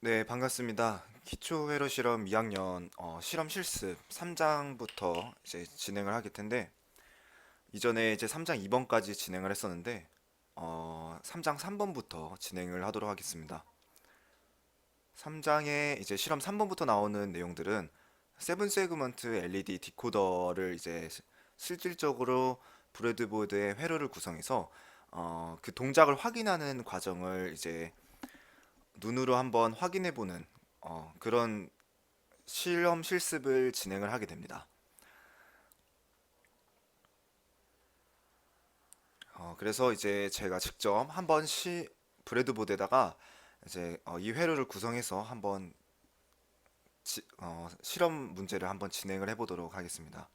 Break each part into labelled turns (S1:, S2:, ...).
S1: 네, 반갑습니다. 기초 회로 실험 2학년 실험 실습 3장부터 이제 진행을 하게 텐데 이전에 이제 3장 2번까지 진행을 했었는데 3장 3번부터 진행을 하도록 하겠습니다. 3장에 이제 실험 3번부터 나오는 내용들은 세븐 세그먼트 LED 디코더를 이제 실질적으로 브레드보드의 회로를 구성해서 그 동작을 확인하는 과정을 이제 눈으로 한번 확인해 보는 그런 실험 실습을 진행을 하게 됩니다. 그래서 이제 제가 직접 한번 브레드보드에다가 이제 이 회로를 구성해서 한번 실험 문제를 한번 진행을 해보도록 하겠습니다.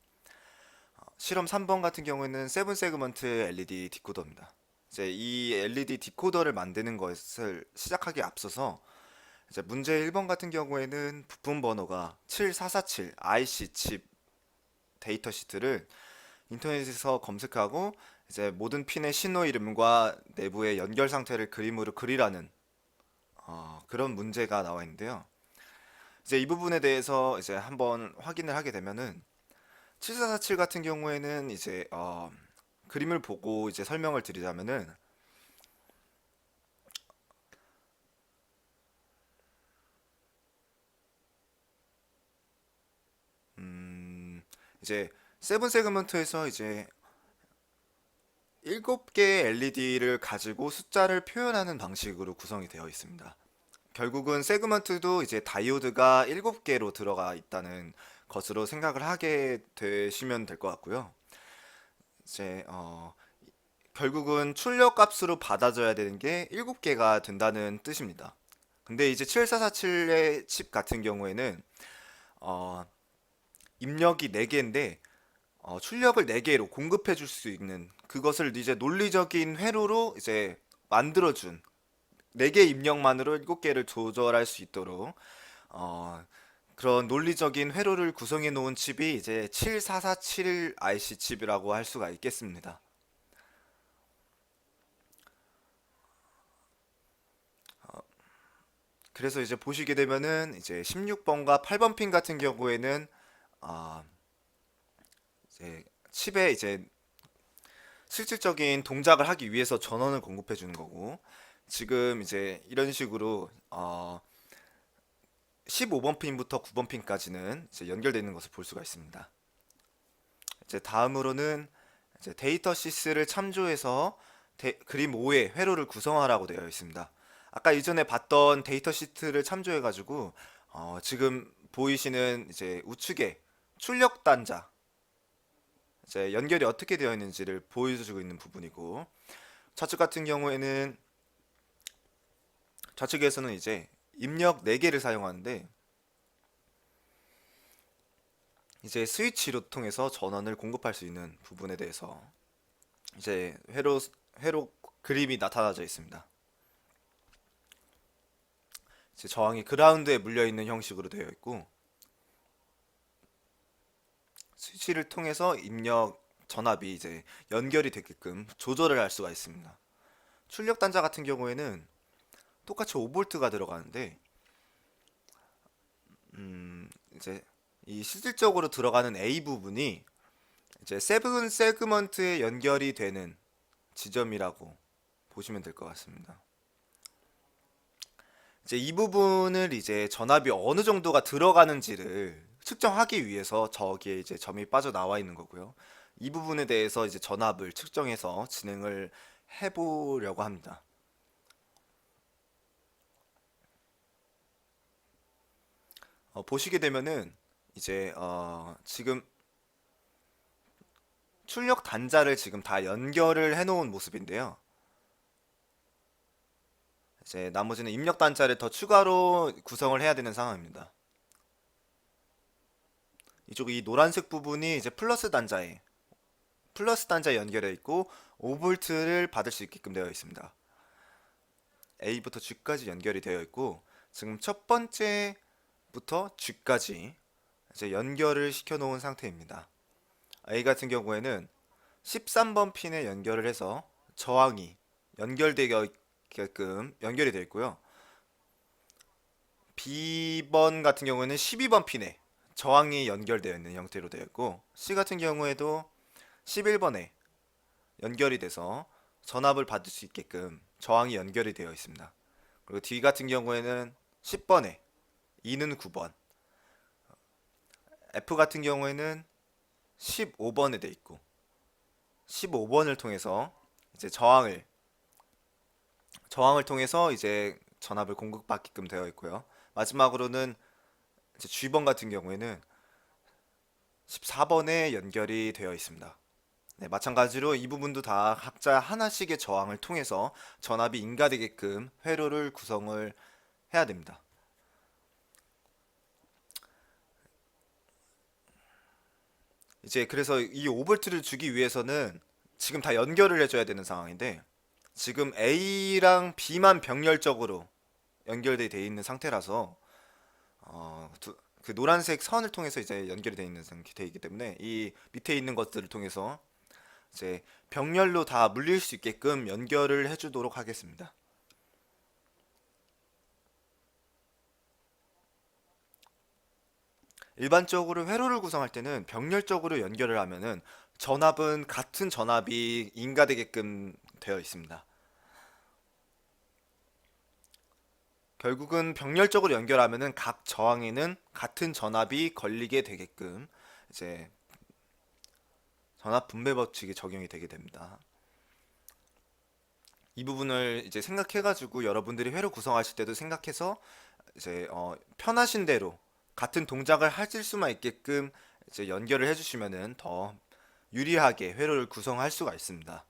S1: 실험 3번 같은 경우에는 세븐 세그먼트 LED 디코더입니다. 이제 이 LED 디코더를 만드는 것을 시작하기에 앞서서 이제 문제 1번 같은 경우에는 부품 번호가 7447 IC 칩 데이터 시트를 인터넷에서 검색하고 이제 모든 핀의 신호 이름과 내부의 연결 상태를 그림으로 그리라는 그런 문제가 나와 있는데요. 이제 이 부분에 대해서 이제 한번 확인을 하게 되면은 7447 같은 경우에는 이제 그림을 보고 이제 설명을 드리자면은 이제 세븐 세그먼트에서 이제 7개의 LED를 가지고 숫자를 표현하는 방식으로 구성이 되어 있습니다. 결국은 세그먼트도 이제 다이오드가 7개로 들어가 있다는 것으로 생각을 하게 되시면 될 것 같고요. 이제 결국은 출력 값으로 받아줘야 되는 게 7개가 된다는 뜻입니다. 근데 이제 7447의 칩 같은 경우에는 어, 입력이 4개인데 출력을 4개로 공급해 줄 수 있는 그것을 이제 논리적인 회로로 이제 만들어준 4개 입력만으로 7개를 조절할 수 있도록 어, 그런 논리적인 회로를 구성해 놓은 칩이 이제 7447 IC 칩이라고 할 수가 있겠습니다. 그래서 이제 보시게 되면은 이제 16번과 8번 핀 같은 경우에는 아, 이제 칩에 이제 실질적인 동작을 하기 위해서 전원을 공급해 주는 거고 지금 이제 이런 식으로 15번 핀부터 9번 핀까지는 이제 연결되어 있는 것을 볼 수가 있습니다. 이제 다음으로는 이제 데이터 시스를 참조해서 그림 5의 회로를 구성하라고 되어 있습니다. 아까 이전에 봤던 데이터 시트를 참조해 가지고 지금 보이시는 이제 우측에 출력 단자 이제 연결이 어떻게 되어 있는지를 보여주고 있는 부분이고 좌측 같은 경우에는 좌측에서는 이제 입력 4개를 사용하는데 이제 스위치로 통해서 전원을 공급할 수 있는 부분에 대해서 이제 회로 그림이 나타나져 있습니다. 이제 저항이 그라운드에 물려 있는 형식으로 되어 있고 스위치를 통해서 입력 전압이 이제 연결이 되게끔 조절을 할 수가 있습니다. 출력 단자 같은 경우에는 똑같이 5V가 들어가는데 이제 이 실질적으로 들어가는 A 부분이 이제 세븐 세그먼트에 연결이 되는 지점이라고 보시면 될 것 같습니다. 이제 이 부분을 이제 전압이 어느 정도가 들어가는지를 측정하기 위해서 저기에 이제 점이 빠져나와 있는 거고요. 이 부분에 대해서 이제 전압을 측정해서 진행을 해보려고 합니다. 보시게 되면은 이제 지금 출력 단자를 지금 다 연결을 해놓은 모습인데요. 이제 나머지는 입력 단자를 더 추가로 구성을 해야 되는 상황입니다. 이쪽 이 노란색 부분이 이제 플러스 단자에 연결해 있고 5V를 받을 수 있게끔 되어 있습니다. A부터 G까지 연결이 되어 있고 지금 첫 번째부터 G까지 이제 연결을 시켜 놓은 상태입니다. A 같은 경우에는 13번 핀에 연결을 해서 저항이 연결되게끔 연결이 되어 있고요. B번 같은 경우에는 12번 핀에 저항이 연결되어 있는 형태로 되어 있고, C 같은 경우에도 11번에 연결이 돼서 전압을 받을 수 있게끔 저항이 연결이 되어 있습니다. 그리고 D 같은 경우에는 10번에, E는 9번, F 같은 경우에는 15번에 되어 있고, 15번을 통해서 이제 저항을 통해서 이제 전압을 공급받게끔 되어 있고요. 마지막으로는 이제 G번 같은 경우에는 14번에 연결이 되어 있습니다. 네, 마찬가지로 이 부분도 다 각자 하나씩의 저항을 통해서 전압이 인가되게끔 회로를 구성을 해야 됩니다. 이제 그래서 이 5V를 주기 위해서는 지금 다 연결을 해줘야 되는 상황인데, 지금 A랑 B만 병렬적으로 연결돼 있는 상태라서 그 노란색 선을 통해서 이제 연결이 되어 있는 상태이기 때문에 이 밑에 있는 것들을 통해서 이제 병렬로 다 물릴 수 있게끔 연결을 해주도록 하겠습니다. 일반적으로 회로를 구성할 때는 병렬적으로 연결을 하면은 전압은 같은 전압이 인가되게끔 되어 있습니다. 결국은 병렬적으로 연결하면은 각 저항에는 같은 전압이 걸리게 되게끔 이제 전압 분배 법칙이 적용이 되게 됩니다. 이 부분을 이제 생각해가지고 여러분들이 회로 구성하실 때도 생각해서 이제 편하신 대로 같은 동작을 하실 수만 있게끔 이제 연결을 해주시면은 더 유리하게 회로를 구성할 수가 있습니다.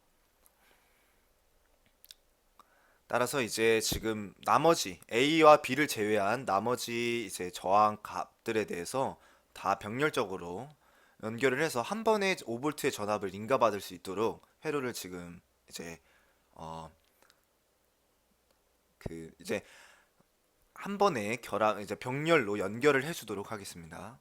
S1: 따라서 이제 지금 나머지 A와 B를 제외한 나머지 이제 저항 값들에 대해서 다 병렬적으로 연결을 해서 한 번에 5V의 전압을 인가받을 수 있도록 회로를 지금 이제 어 그 이제 한 번에 결합 이제 병렬로 연결을 해주도록 하겠습니다.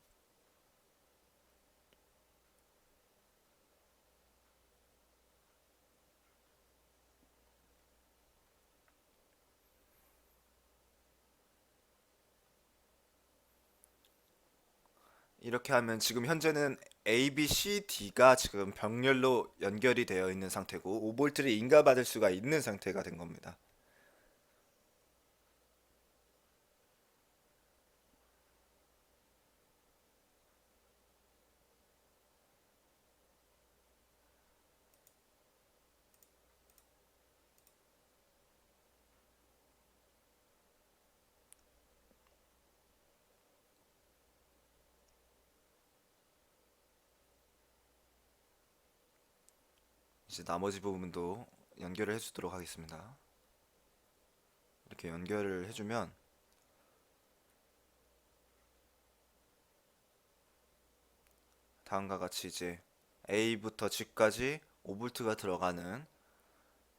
S1: 이렇게 하면 지금 현재는 A, B, C, D가 지금 병렬로 연결이 되어 있는 상태고 5V를 인가받을 수가 있는 상태가 된 겁니다. 이제 나머지 부분도 연결을 해주도록 하겠습니다. 이렇게 연결을 해주면 다음과 같이 이제 A부터 G까지 5V가 들어가는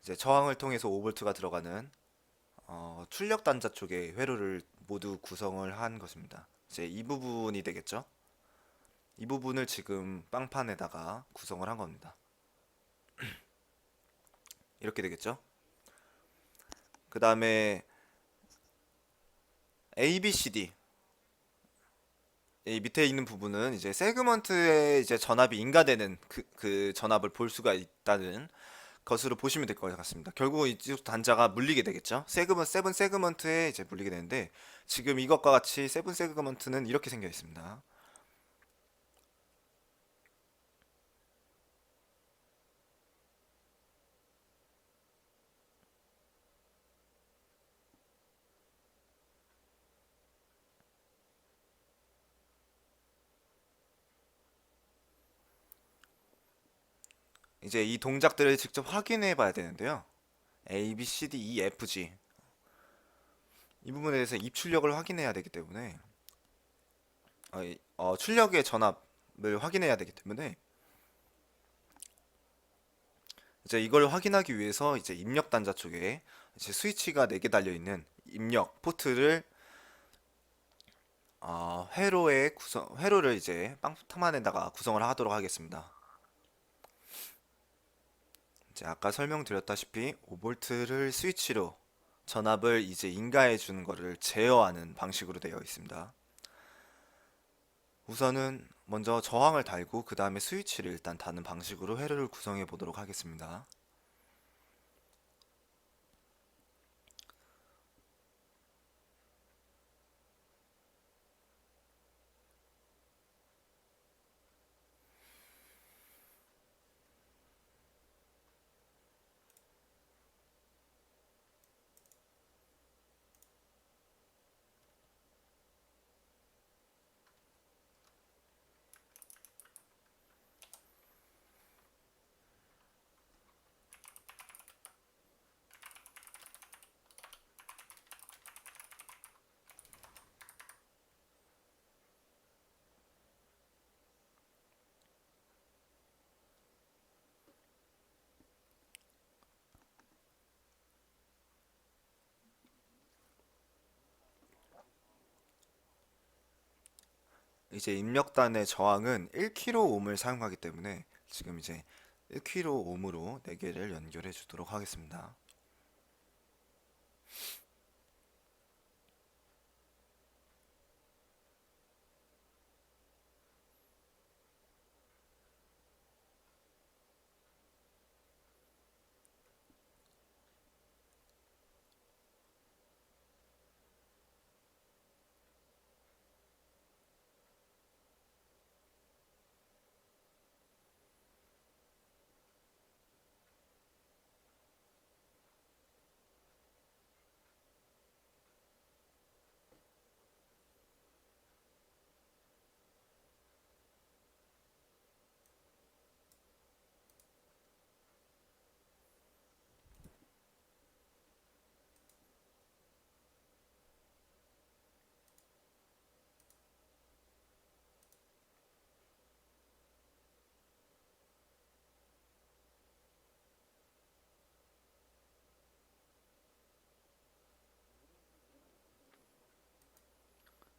S1: 이제 저항을 통해서 5V가 들어가는 출력 단자 쪽에 회로를 모두 구성을 한 것입니다. 이제 이 부분이 되겠죠? 이 부분을 지금 빵판에다가 구성을 한 겁니다. 이렇게 되겠죠? 그 다음에 A, B, C, D 이 밑에 있는 부분은 이제 세그먼트에 이제 전압이 인가되는 그 전압을 볼 수가 있다는 것으로 보시면 될 것 같습니다. 결국 이쪽 단자가 물리게 되겠죠. 세븐 세그먼트에 이제 물리게 되는데 지금 이것과 같이 세븐 세그먼트는 이렇게 생겨 있습니다. 이제 이 동작들을 직접 확인해 봐야 되는데요. A, B, C, D, E, F, G 이 부분에 대해서 입출력을 확인해야 되기 때문에 출력의 전압을 확인해야 되기 때문에 이제 이걸 확인하기 위해서 이제 입력 단자 쪽에 이제 스위치가 4개 달려 있는 입력 포트를 회로를 이제 빵타만에다가 구성을 하도록 하겠습니다. 이제 아까 설명드렸다시피 5V를 스위치로 전압을 이제 인가해 주는 거를 제어하는 방식으로 되어 있습니다. 우선은 먼저 저항을 달고 그 다음에 스위치를 일단 다는 방식으로 회로를 구성해 보도록 하겠습니다. 이제 입력단의 저항은 1kΩ을 사용하기 때문에 지금 이제 1kΩ으로 4개를 연결해 주도록 하겠습니다.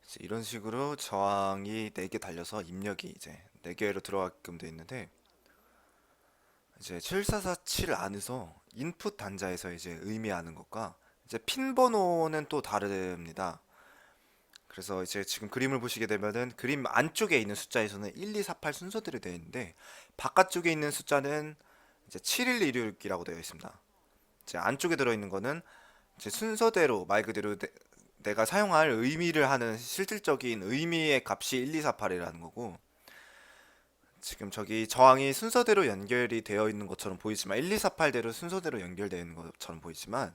S1: 이제 이런 식으로 저항이 4개 달려서 입력이 이제 4개로 들어가게끔 되어 있는데 이제 7447 안에서 인풋 단자에서 이제 의미하는 것과 이제 핀 번호는 또 다릅니다. 그래서 이제 지금 그림을 보시게 되면은 그림 안쪽에 있는 숫자에서는 1248 순서대로 되어 있는데 바깥쪽에 있는 숫자는 이제 7126이라고 되어 있습니다. 이제 안쪽에 들어 있는 거는 이제 순서대로 말 그대로 내가 사용할 의미를 하는 실질적인 의미의 값이 1248이라는 거고 지금 저기 저항이 순서대로 연결이 되어 있는 것처럼 보이지만 1248대로 순서대로 연결되어 있는 것처럼 보이지만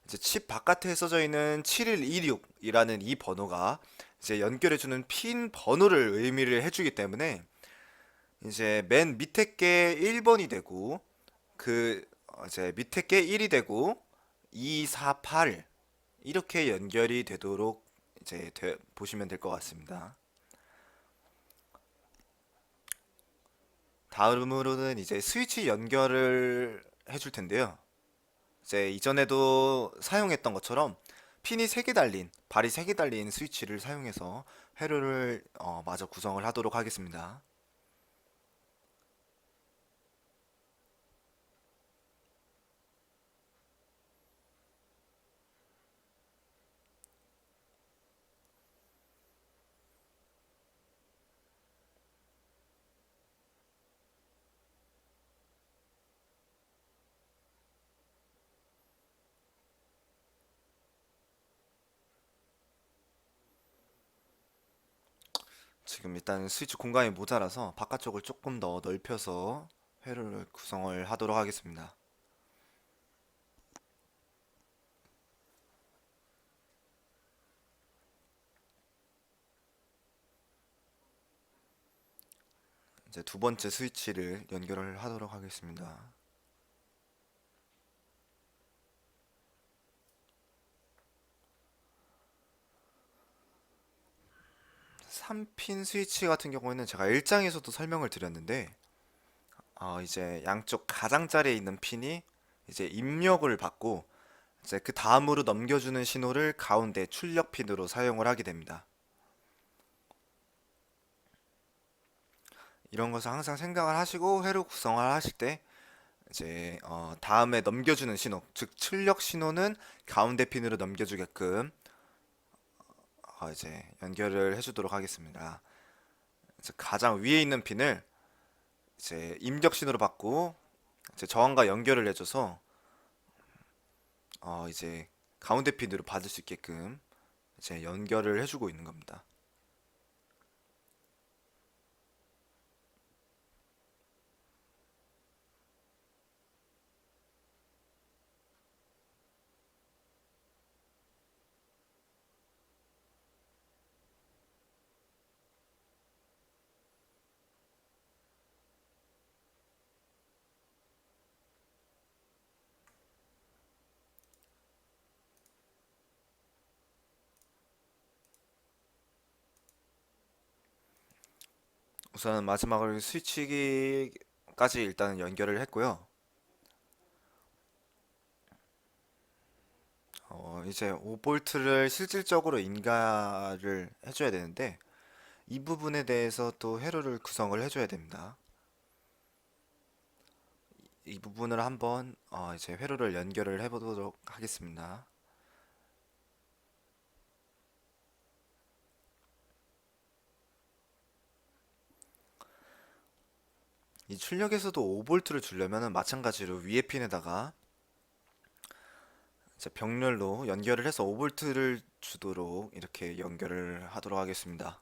S1: 이제 칩 바깥에 써져 있는 7126이라는 이 번호가 이제 연결해주는 핀 번호를 의미를 해주기 때문에 이제 맨 밑에 게 1번이 되고 그 이제 밑에 게 1이 되고 2, 4, 8 이렇게 연결이 되도록 이제 보시면 될 것 같습니다. 다음으로는 이제 스위치 연결을 해줄 텐데요. 이제 이전에도 사용했던 것처럼 핀이 3개 달린, 발이 3개 달린 스위치를 사용해서 회로를 마저 구성을 하도록 하겠습니다. 지금 일단 스위치 공간이 모자라서 바깥쪽을 조금 더 넓혀서 회로를 구성을 하도록 하겠습니다. 이제 두 번째 스위치를 연결을 하도록 하겠습니다. 3핀 스위치 같은 경우에는 제가 1장에서도 설명을 드렸는데 이제 양쪽 가장자리에 있는 핀이 이제 입력을 받고 이제 그 다음으로 넘겨주는 신호를 가운데 출력 핀으로 사용을 하게 됩니다. 이런 것을 항상 생각을 하시고 회로 구성을 하실 때 이제 다음에 넘겨주는 신호, 즉 출력 신호는 가운데 핀으로 넘겨주게끔 이제 연결을 해주도록 하겠습니다. 이제 가장 위에 있는 핀을 이제 입력 신호로 받고 이제 저항과 연결을 해줘서 이제 가운데 핀으로 받을 수 있게끔 이제 연결을 해주고 있는 겁니다. 우선 마지막으로 스위치기까지 일단 연결을 했고요. 이제 5볼트를 실질적으로 인가를 해줘야 되는데 이 부분에 대해서 또 회로를 구성을 해줘야 됩니다. 이 부분을 한번 이제 회로를 연결을 해보도록 하겠습니다. 이 출력에서도 5볼트를 주려면 마찬가지로 위에 핀에다가 이제 병렬로 연결을 해서 5볼트를 주도록 이렇게 연결을 하도록 하겠습니다.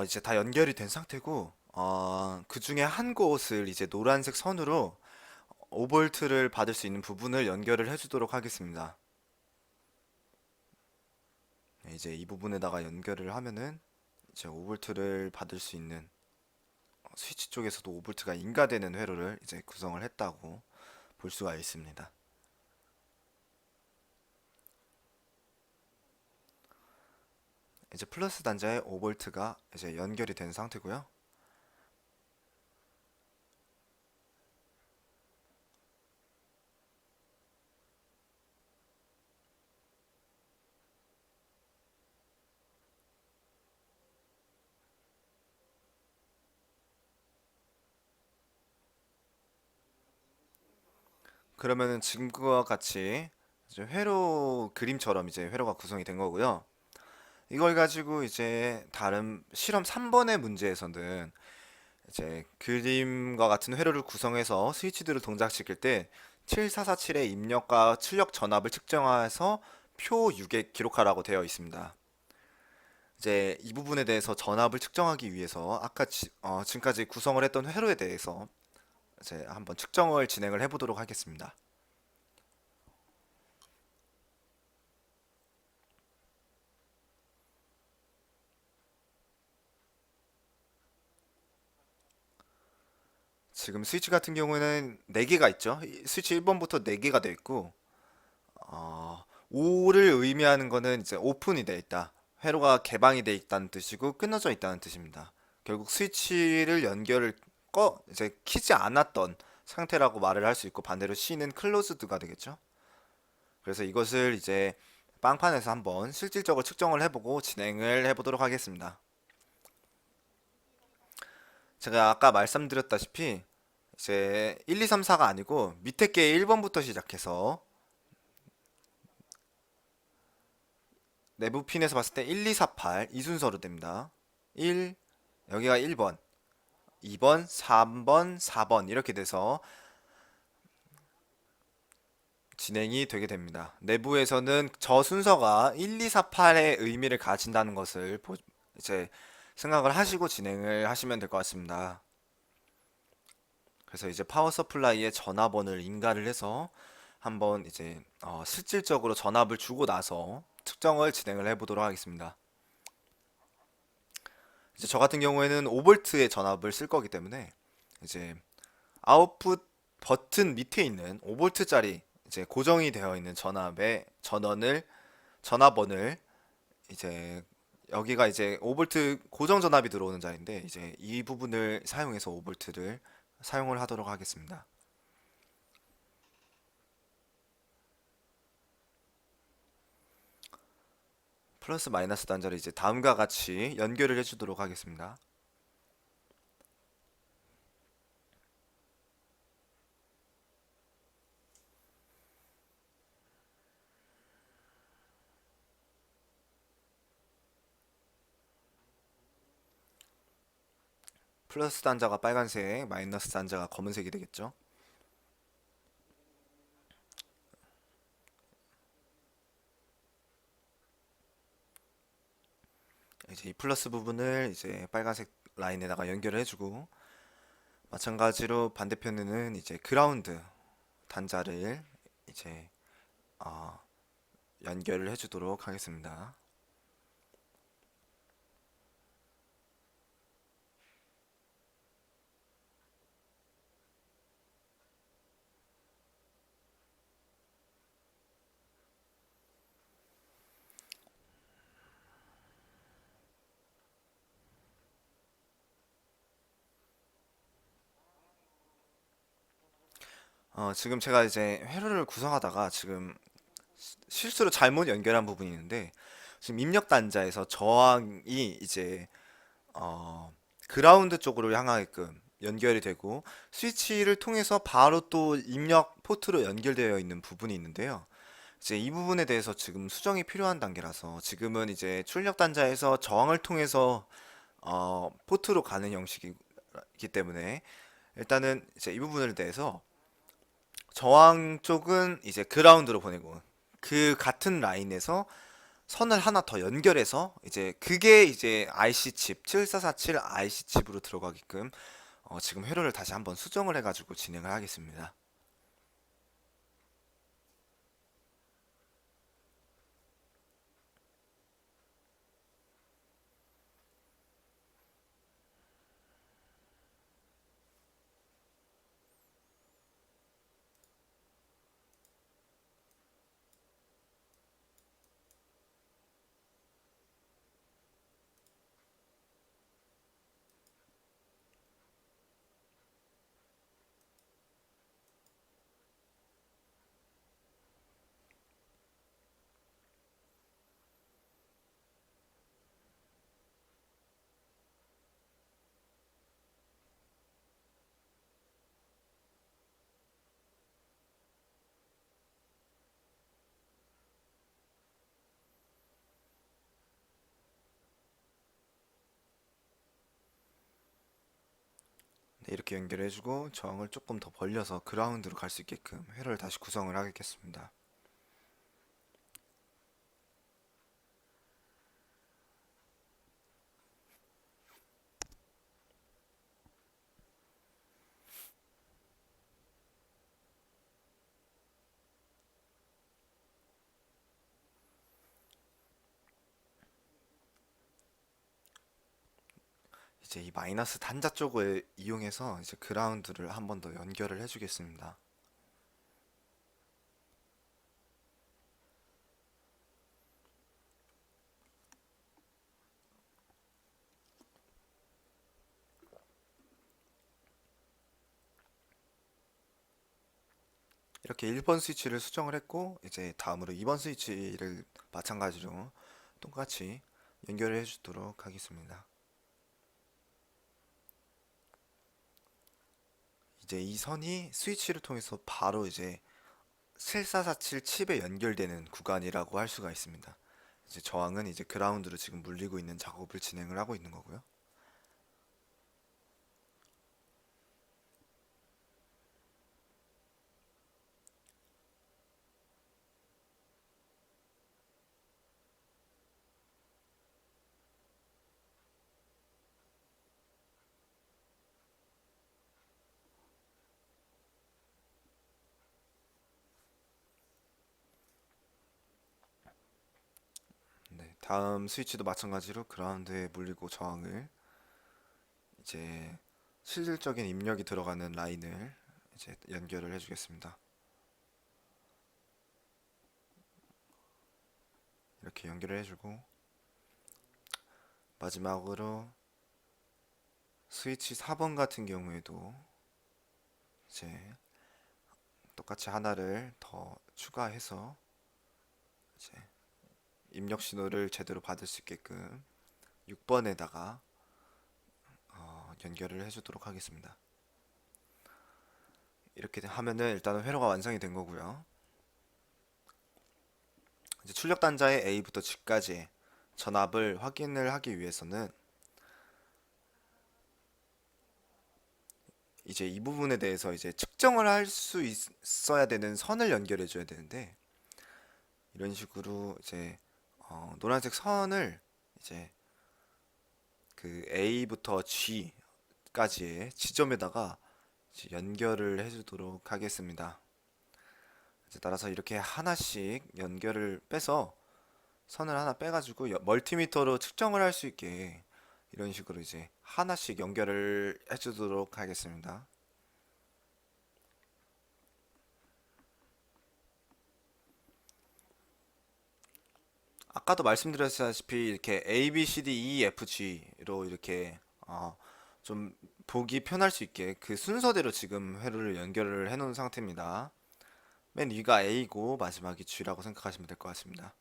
S1: 이제 다 연결이 된 상태고 그 중에 한 곳을 이제 노란색 선으로 5볼트를 받을 수 있는 부분을 연결을 해주도록 하겠습니다. 네, 이제 이 부분에다가 연결을 하면은 이제 5볼트를 받을 수 있는 스위치 쪽에서도 5볼트가 인가되는 회로를 이제 구성을 했다고 볼 수가 있습니다. 이제 플러스 단자에 5볼트가 이제 연결이 된 상태고요. 그러면은 지금과 같이 이제 회로 그림처럼 이제 회로가 구성이 된 거고요. 이걸 가지고 이제 다른 실험 3번의 문제에서는 이제 그림과 같은 회로를 구성해서 스위치들을 동작시킬 때 7447의 입력과 출력 전압을 측정해서 표 6에 기록하라고 되어 있습니다. 이제 이 부분에 대해서 전압을 측정하기 위해서 아까 지금까지 구성을 했던 회로에 대해서 이제 한번 측정을 진행을 해보도록 하겠습니다. 지금 스위치 같은 경우에는 4개가 있죠. 스위치 1번부터 4개가 되어 있고 5를 의미하는 거는 이제 오픈이 되어 있다. 회로가 개방이 돼 있다는 뜻이고 끊어져 있다는 뜻입니다. 결국 스위치를 연결을 이제 키지 않았던 상태라고 말을 할 수 있고, 반대로 C는 클로즈드가 되겠죠. 그래서 이것을 이제 빵판에서 한번 실질적으로 측정을 해보고 진행을 해보도록 하겠습니다. 제가 아까 말씀드렸다시피 이제 1, 2, 3, 4가 아니고 밑에 게 1번부터 시작해서 내부 핀에서 봤을 때 1, 2, 4, 8 이 순서로 됩니다. 1, 여기가 1번, 2번, 3번, 4번 이렇게 돼서 진행이 되게 됩니다. 내부에서는 저 순서가 1, 2, 4, 8의 의미를 가진다는 것을 이제 생각을 하시고 진행을 하시면 될 것 같습니다. 그래서 이제 파워 서플라이에 전압원을 인가를 해서 한번 이제 실질적으로 전압을 주고 나서 측정을 진행을 해보도록 하겠습니다. 이제 저 같은 경우에는 5V의 전압을 쓸 거기 때문에 이제 아웃풋 버튼 밑에 있는 5V짜리 이제 고정이 되어 있는 전압원을 이제 여기가 이제 5V 고정 전압이 들어오는 자리인데, 이제 이 부분을 사용해서 5V를 사용을 하도록 하겠습니다. 플러스 마이너스 단자를 이제 다음과 같이 연결을 해주도록 하겠습니다. 플러스 단자가 빨간색, 마이너스 단자가 검은색이 되겠죠. 이제 이 플러스 부분을 이제 빨간색 라인에다가 연결을 해주고, 마찬가지로 반대편에는 이제 그라운드 단자를 이제 어, 연결을 해주도록 하겠습니다. 지금 제가 이제 회로를 구성하다가 지금 실수로 잘못 연결한 부분이 있는데, 지금 입력 단자에서 저항이 이제 그라운드 쪽으로 향하게끔 연결이 되고, 스위치를 통해서 바로 또 입력 포트로 연결되어 있는 부분이 있는데요. 이제 이 부분에 대해서 지금 수정이 필요한 단계라서, 지금은 이제 출력 단자에서 저항을 통해서 포트로 가는 형식이기 때문에, 일단은 이제 이 부분에 대해서 저항 쪽은 이제 그라운드로 보내고, 그 같은 라인에서 선을 하나 더 연결해서 이제 그게 이제 IC 칩 7447 IC 칩으로 들어가게끔 지금 회로를 다시 한번 수정을 해가지고 진행을 하겠습니다. 네, 이렇게 연결해주고 저항을 조금 더 벌려서 그라운드로 갈 수 있게끔 회로를 다시 구성을 하겠습니다. 이제 이 마이너스 단자 쪽을 이용해서 이제 그라운드를 한 번 더 연결을 해주겠습니다. 이렇게 1번 스위치를 수정을 했고 이제 다음으로 2번 스위치를 마찬가지로 똑같이 연결해 주도록 하겠습니다. 이제 이 선이 스위치를 통해서 바로 이제 7447 칩에 연결되는 구간이라고 할 수가 있습니다. 이제 저항은 이제 그라운드로 지금 물리고 있는 작업을 진행을 하고 있는 거고요. 네, 다음 스위치도 마찬가지로 그라운드에 물리고 저항을 이제 실질적인 입력이 들어가는 라인을 이제 연결을 해주겠습니다. 이렇게 연결을 해주고 마지막으로 스위치 4번 같은 경우에도 이제 똑같이 하나를 더 추가해서 이제 입력 신호를 제대로 받을 수 있게끔 6번에다가 연결을 해주도록 하겠습니다. 이렇게 하면은 일단은 회로가 완성이 된 거고요. 이제 출력 단자의 A부터 G까지 전압을 확인을 하기 위해서는 이제 이 부분에 대해서 이제 측정을 할 수 있어야 되는 선을 연결해 줘야 되는데 이런 식으로 이제 노란색 선을 이제 그 A부터 G까지의 지점에다가 이제 연결을 해주도록 하겠습니다. 이제 따라서 이렇게 하나씩 연결을 빼서 선을 하나 빼가지고 멀티미터로 측정을 할 수 있게 이런 식으로 이제 하나씩 연결을 해주도록 하겠습니다. 아까도 말씀드렸다시피 이렇게 A, B, C, D, E, F, G로 이렇게 좀 보기 편할 수 있게 그 순서대로 지금 회로를 연결을 해놓은 상태입니다. 맨 위가 A고 마지막이 G라고 생각하시면 될 것 같습니다.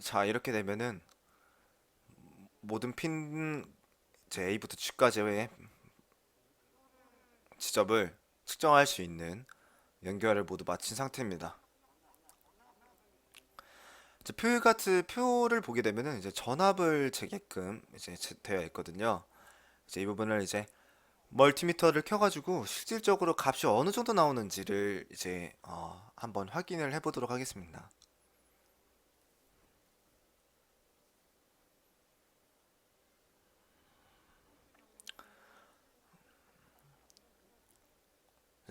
S1: 자, 이렇게 되면은 모든 핀 제 A부터 G까지의 지점을 측정할 수 있는 연결을 모두 마친 상태입니다. 이제 표를 보게 되면은 이제 전압을 재게끔 이제 되어 있거든요. 이제 이 부분을 이제 멀티미터를 켜가지고 실질적으로 값이 어느 정도 나오는지를 이제 한번 확인을 해보도록 하겠습니다.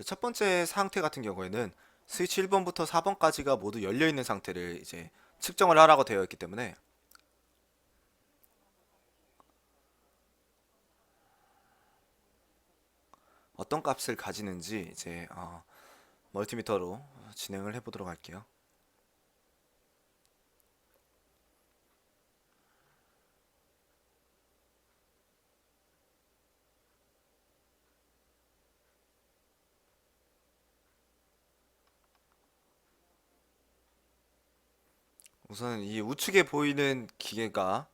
S1: 첫 번째 상태 같은 경우에는 스위치 1번부터 4번까지가 모두 열려 있는 상태를 이제 측정을 하라고 되어 있기 때문에 어떤 값을 가지는지 이제 멀티미터로 진행을 해보도록 할게요. 우선 이 우측에 보이는 기계가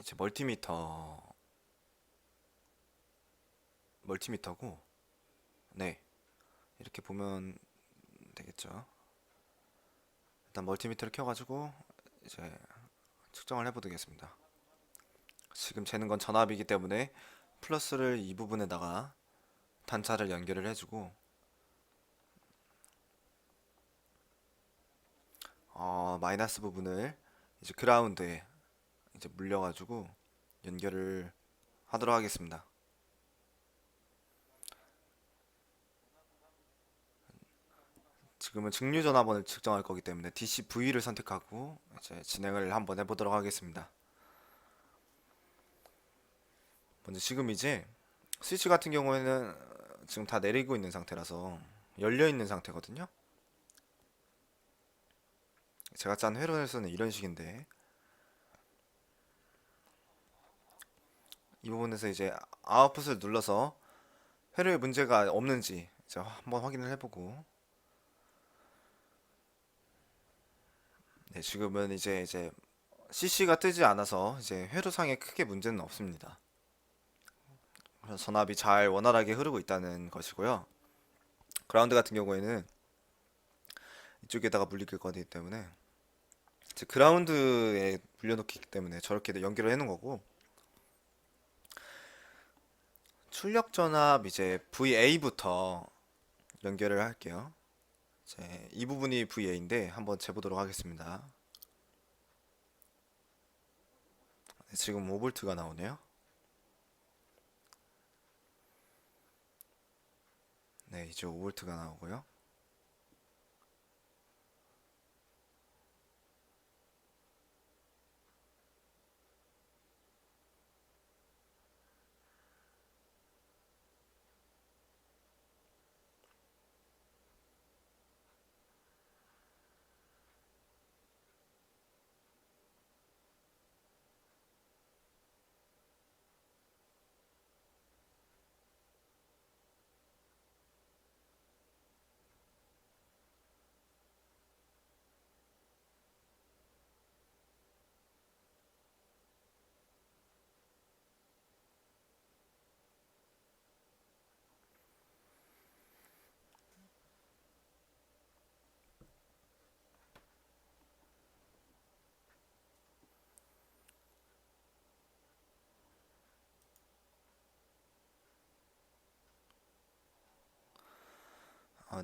S1: 이제 멀티미터고, 네, 이렇게 보면 되겠죠. 일단 멀티미터를 켜가지고 이제 측정을 해보겠습니다. 지금 재는 건 전압이기 때문에 플러스를 이 부분에다가 단차를 연결을 해주고 마이너스 부분을 이제 그라운드에 이제 물려가지고 연결을 하도록 하겠습니다. 지금은 직류 전화번호를 측정할 거기 때문에 DCV를 선택하고 이제 진행을 한번 해보도록 하겠습니다. 먼저 지금 이제 스위치 같은 경우에는 지금 다 내리고 있는 상태라서 열려 있는 상태거든요. 제가 짠 회로에서는 이런 식인데 이 부분에서 이제 아웃풋을 눌러서 회로에 문제가 없는지 이제 한번 확인을 해보고 네, 지금은 이제 CC가 뜨지 않아서 이제 회로상에 크게 문제는 없습니다. 그래서 전압이 잘 원활하게 흐르고 있다는 것이고요. 그라운드 같은 경우에는 이쪽에다가 물릴 거기 때문에 이제 그라운드에 물려놓기 때문에 저렇게 연결을 해놓은 거고 출력 전압 이제 VA부터 연결을 할게요. 이제 이 부분이 VA인데 한번 재보도록 하겠습니다. 네, 지금 5V가 나오네요. 네, 이제 5V가 나오고요.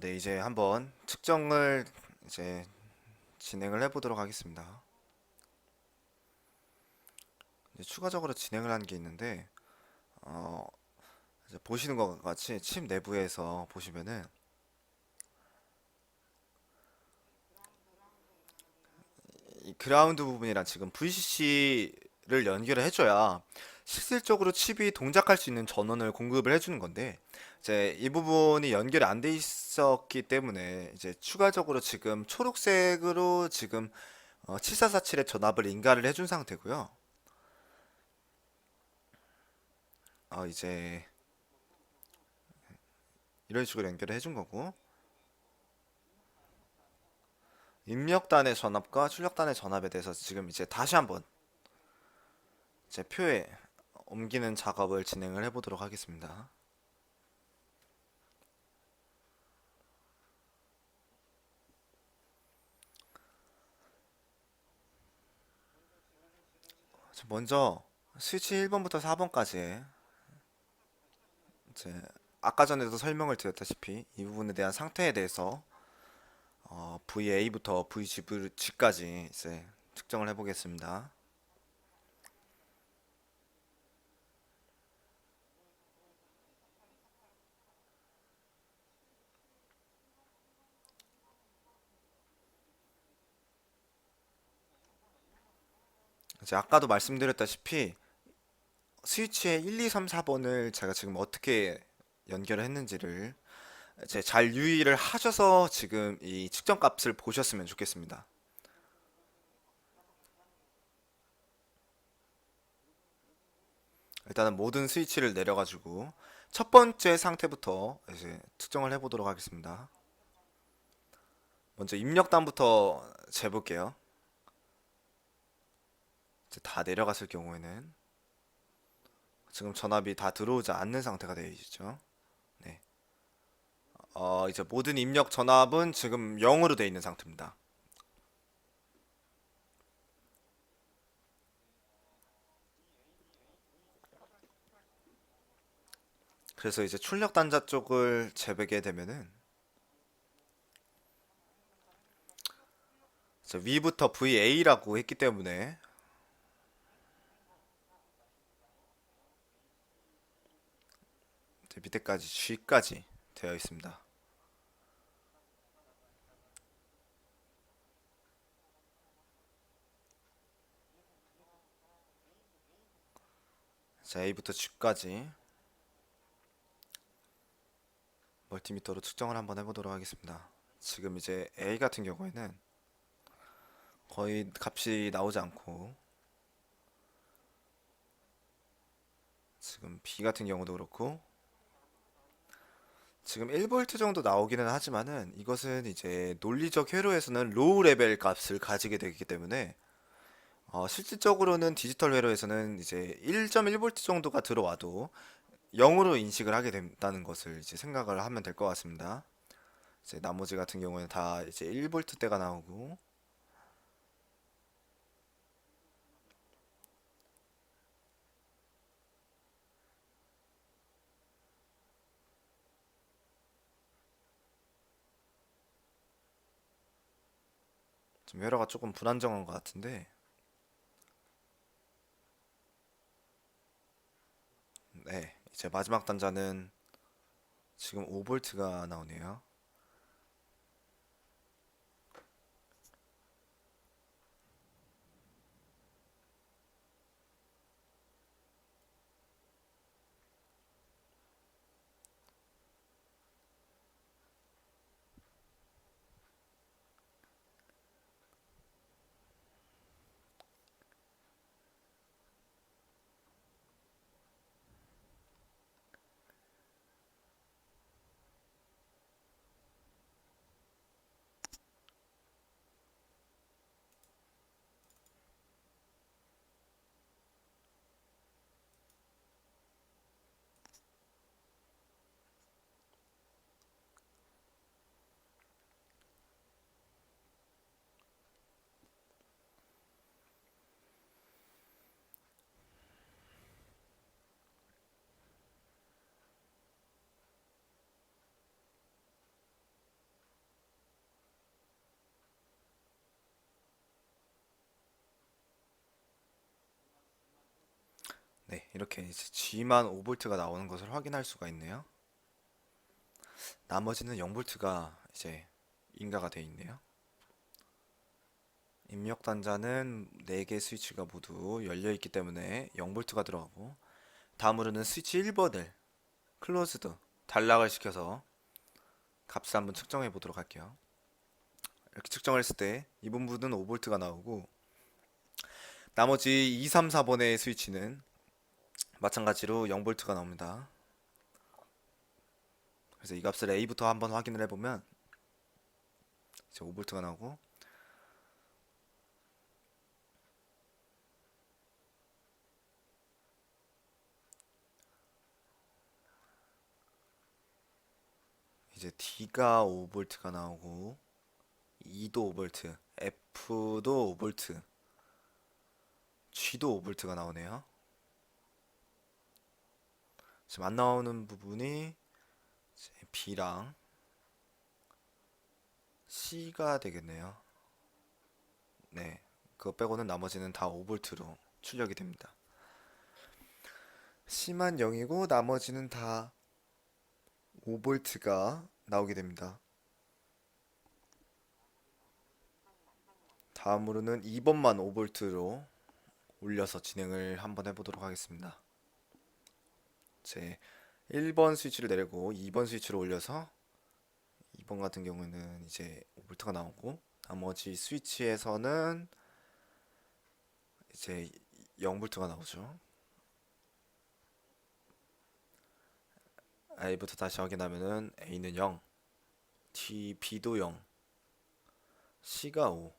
S1: 네, 이제 한번 측정을 이제 진행을 해보도록 하겠습니다. 이제 추가적으로 진행을 한 게 있는데 어, 이제 보시는 것 같이 칩 내부에서 보시면은 이 그라운드 부분이랑 지금 VCC를 연결을 해줘야 실질적으로 칩이 동작할 수 있는 전원을 공급을 해주는 건데 이제 이 부분이 연결이 안 돼 있었기 때문에 이제 추가적으로 지금 초록색으로 지금 7447의 전압을 인가를 해준 상태고요. 이제 이런 식으로 연결을 해준 거고 입력단의 전압과 출력단의 전압에 대해서 지금 이제 다시 한번 제 표에 옮기는 작업을 진행을 해보도록 하겠습니다. 먼저 스위치 1번부터 4번까지 이제 아까 전에도 설명을 드렸다시피 이 부분에 대한 상태에 대해서 VA부터 VG까지 이제 측정을 해보겠습니다. 이제 아까도 말씀드렸다시피 스위치의 1, 2, 3, 4번을 제가 지금 어떻게 연결을 했는지를 이제 잘 유의를 하셔서 지금 이 측정 값을 보셨으면 좋겠습니다. 일단은 모든 스위치를 내려가지고 첫 번째 상태부터 이제 측정을 해보도록 하겠습니다. 먼저 입력단부터 재볼게요. 이제 다 내려갔을 경우에는 지금 전압이 다 들어오지 않는 상태가 되어 있죠. 네. 이제 모든 입력 전압은 지금 0으로 되어 있는 상태입니다. 그래서 이제 출력 단자 쪽을 재보게 되면은 이제 위부터 VA라고 했기 때문에 밑에까지 G까지 되어 있습니다. 자, A부터 G까지 멀티미터로 측정을 한번 해보도록 하겠습니다. 지금 이제 A 같은 경우에는 거의 값이 나오지 않고, 지금 B 같은 경우도 그렇고 지금 1V 정도 나오기는 하지만은 이것은 이제 논리적 회로에서는 로우 레벨 값을 가지게 되기 때문에 실질적으로는 디지털 회로에서는 이제 1.1V 정도가 들어와도 0으로 인식을 하게 된다는 것을 이제 생각을 하면 될 것 같습니다. 이제 나머지 같은 경우는 다 이제 1V대가 나오고, 좀 회로가 조금 불안정한 것 같은데, 네, 이제 마지막 단자는 지금 5V가 나오네요. 네, 이렇게 이제 G만 5V가 나오는 것을 확인할 수가 있네요. 나머지는 0V가 이제 인가가 되어 있네요. 입력 단자는 4개 스위치가 모두 열려 있기 때문에 0V가 들어가고, 다음으로는 스위치 1번을 클로즈드 단락을 시켜서 값을 한번 측정해 보도록 할게요. 이렇게 측정을 했을 때 이 부분은 5V가 나오고, 나머지 2, 3, 4번의 스위치는 마찬가지로 0V가 나옵니다. 그래서 이 값을 A부터 한번 확인을 해보면 이제 5V가 나오고, 이제 D가 5V가 나오고, E도 5V, F도 5V, G도 5V가 나오네요. 지금 안 나오는 부분이 B랑 C가 되겠네요. 네, 그거 빼고는 나머지는 다 5V로 출력이 됩니다. C만 0이고 나머지는 다 5V가 나오게 됩니다. 다음으로는 2번만 5V로 올려서 진행을 한번 해보도록 하겠습니다. 제 1번 스위치를 내리고 2번 스위치를 올려서 2번 같은 경우는 이제 5V가 나오고, 나머지 스위치에서는 이제 0V가 나오죠. A부터 다시 확인하면은 A는 0, B도 0, C가 5,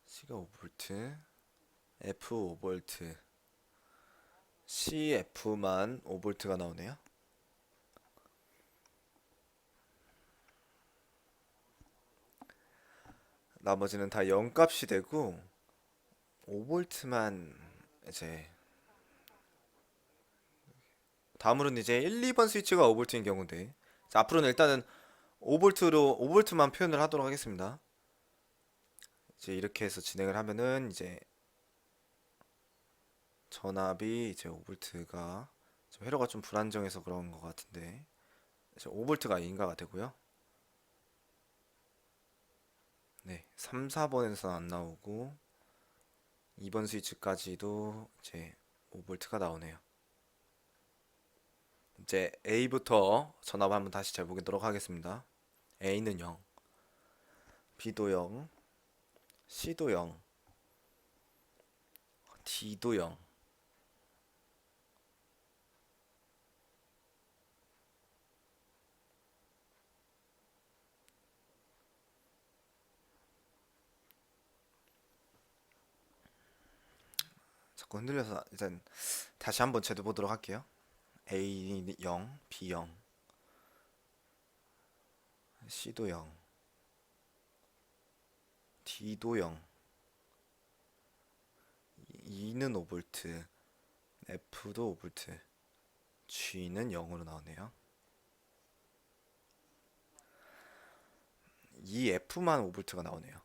S1: C가 5V, F 5V, CF만 5V가 나오네요. 나머지는 다 0 값이 되고 5V만 이제, 다음으로는 이제 1, 2번 스위치가 5V인 경우인데, 자, 앞으로는 일단은 5V만 표현을 하도록 하겠습니다. 이제 이렇게 해서 진행을 하면은 이제 전압이 이제 5볼트가 회로가 좀 불안정해서 그런 것 같은데 이제 5볼트가 인가가 되고요. 네, 3, 4번에서 안 나오고 2번 스위치까지도 이제 5볼트가 나오네요. 이제 A부터 전압 한번 다시 재보도록 하겠습니다. A는 0, B도 0, C도 0, D도 0. 자꾸 흔들려서 일단 다시 한번 재보도록 할게요. A 0, B 0, C도 0, D도 0, E는 5볼트, F도 5볼트, G는 0으로 나오네요. 이 F만 5볼트가 나오네요.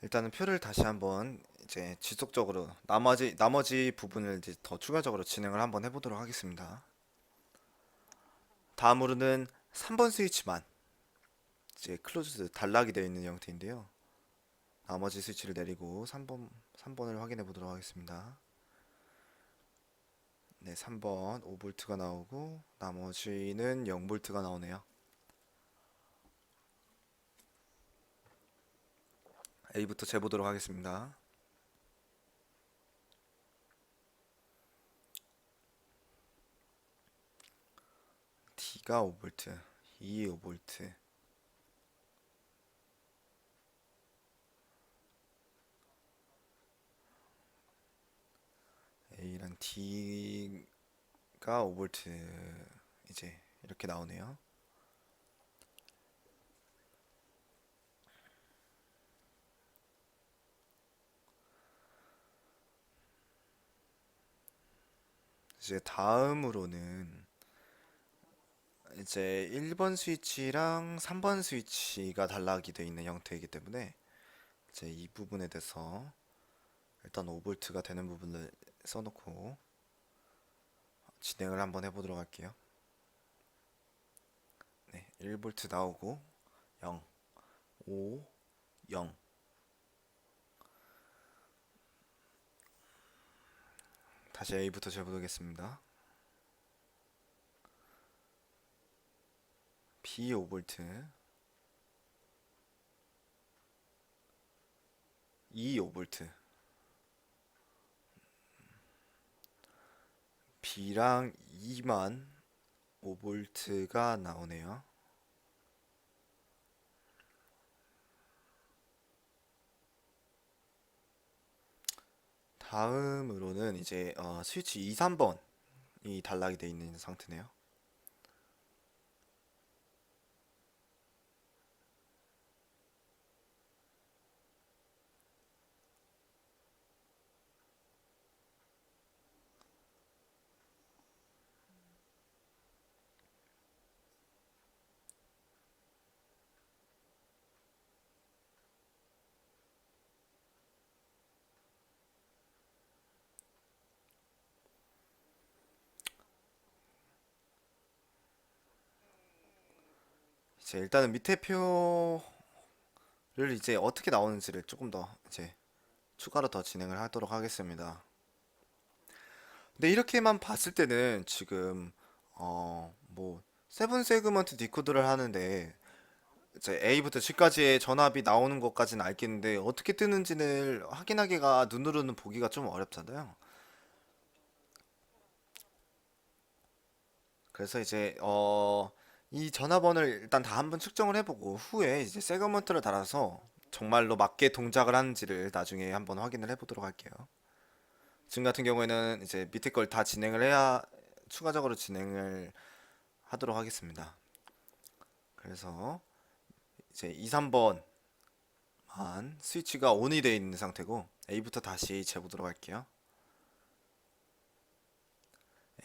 S1: 일단은 표를 다시 한번 이제 지속적으로 나머지 부분을 이제 더 추가적으로 진행을 한번 해보도록 하겠습니다. 다음으로는 3번 스위치만 이제 클로즈 단락이 되어 있는 형태인데요. 나머지 스위치를 내리고 3번을 확인해 보도록 하겠습니다. 네, 3번 5볼트가 나오고 나머지는 0볼트가 나오네요. A부터 재보도록 하겠습니다. D가 5볼트, E 5볼트, A랑 D가 5볼트 이제 이렇게 나오네요. 이제 다음으로는 이제 1번 스위치랑 3번 스위치가 단락이 되어 있는 형태이기 때문에 이제 이 부분에 대해서 일단 5볼트가 되는 부분을 써놓고 진행을 한번 해보도록 할게요. 네, 1볼트 나오고 0, 5, 0. 다시 A부터 재보겠습니다. B 5볼트, E 5볼트, B랑 E만 5볼트가 나오네요. 다음으로는 이제 스위치 2, 3번이 단락이 되어 있는 상태네요. 이제 일단은 밑에 표를 이제 어떻게 나오는지를 조금 더 이제 추가로 더 진행을 하도록 하겠습니다. 근데 이렇게만 봤을 때는 지금 뭐 세븐 세그먼트 디코드를 하는데 이제 A부터 G까지의 전압이 나오는 것까지는 알겠는데 어떻게 뜨는지를 확인하기가 눈으로는 보기가 좀 어렵잖아요. 그래서 이제 이 전화번호를 일단 다 한번 측정을 해보고 후에 이제 세그먼트를 달아서 정말로 맞게 동작을 하는지를 나중에 한번 확인을 해보도록 할게요. 지금 같은 경우에는 이제 밑에 걸 다 진행을 해야 추가적으로 진행을 하도록 하겠습니다. 그래서 이제 2, 3번만 스위치가 ON이 되어 있는 상태고 A부터 다시 재보도록 할게요.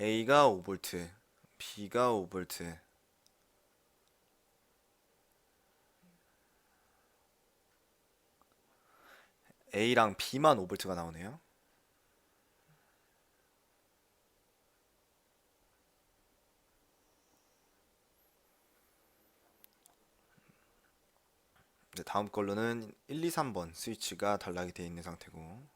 S1: A가 5V, B가 5V, A랑 B만 5V가 나오네요. 이제 다음 걸로는 1, 2, 3번 스위치가 단락이 되어 있는 상태고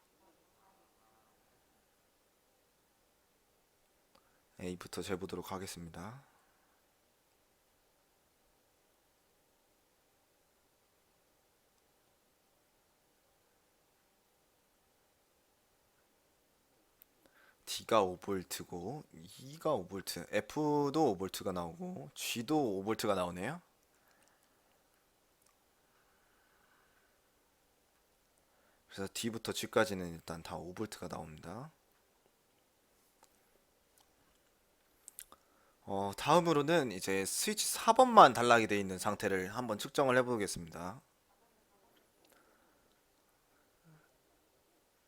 S1: A부터 재보도록 하겠습니다. D가 5V고 E가 5V, F도 5V가 나오고 G도 5V가 나오네요. 그래서 D부터 G까지는 일단 다 5V가 나옵니다. 다음으로는 이제 스위치 4번만 단락이 되어 있는 상태를 한번 측정을 해보겠습니다.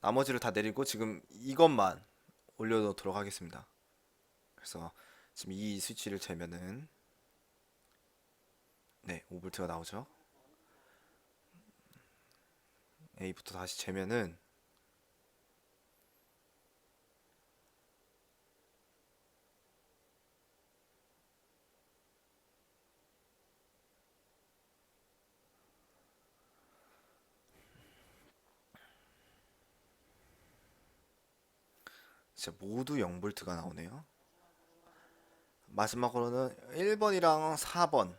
S1: 나머지를 다 내리고 지금 이것만 올려놓도록 하겠습니다. 그래서 지금 이 스위치를 재면은 네, 5V가 나오죠. A부터 다시 재면은 진짜 모두 0V가 나오네요. 마지막으로는 1번이랑 4번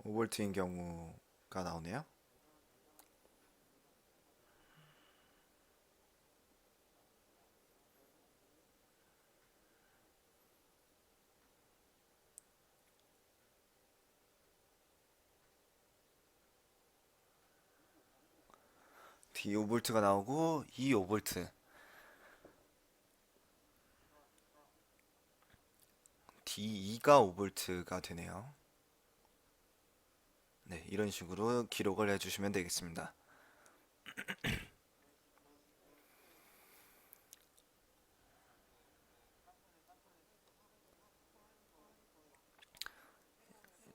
S1: 5V인 경우가 나오네요. D 5V가 나오고 E 5V, D2가 5V가 되네요. 네, 이런 식으로 기록을 해주시면 되겠습니다.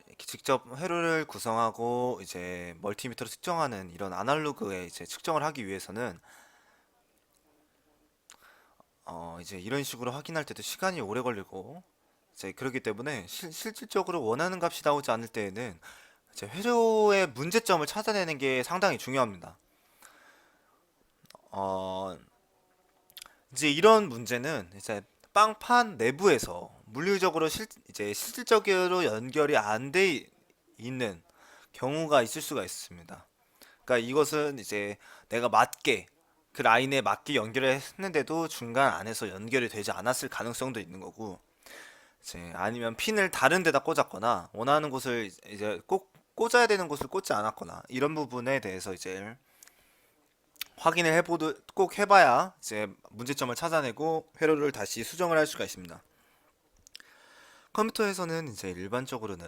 S1: 이렇게 직접 회로를 구성하고 이제 멀티미터로 측정하는 이런 아날로그의 이제 측정을 하기 위해서는 이제 이런 식으로 확인할 때도 시간이 오래 걸리고 이제 그렇기 때문에 실질적으로 원하는 값이 나오지 않을 때에는 이제 회로의 문제점을 찾아내는 게 상당히 중요합니다. 어, 이제 이런 문제는 이제 빵판 내부에서 물리적으로 이제 실질적으로 연결이 안 돼 있는 경우가 있을 수가 있습니다. 그러니까 이것은 이제 내가 맞게 그 라인에 맞게 연결을 했는데도 중간 안에서 연결이 되지 않았을 가능성도 있는 거고 이제 아니면 핀을 다른 데다 꽂았거나 원하는 곳을 이제 꼭 꽂아야 되는 곳을 꽂지 않았거나 이런 부분에 대해서 이제 확인을 해보도 꼭 해봐야 이제 문제점을 찾아내고 회로를 다시 수정을 할 수가 있습니다. 컴퓨터에서는 이제 일반적으로는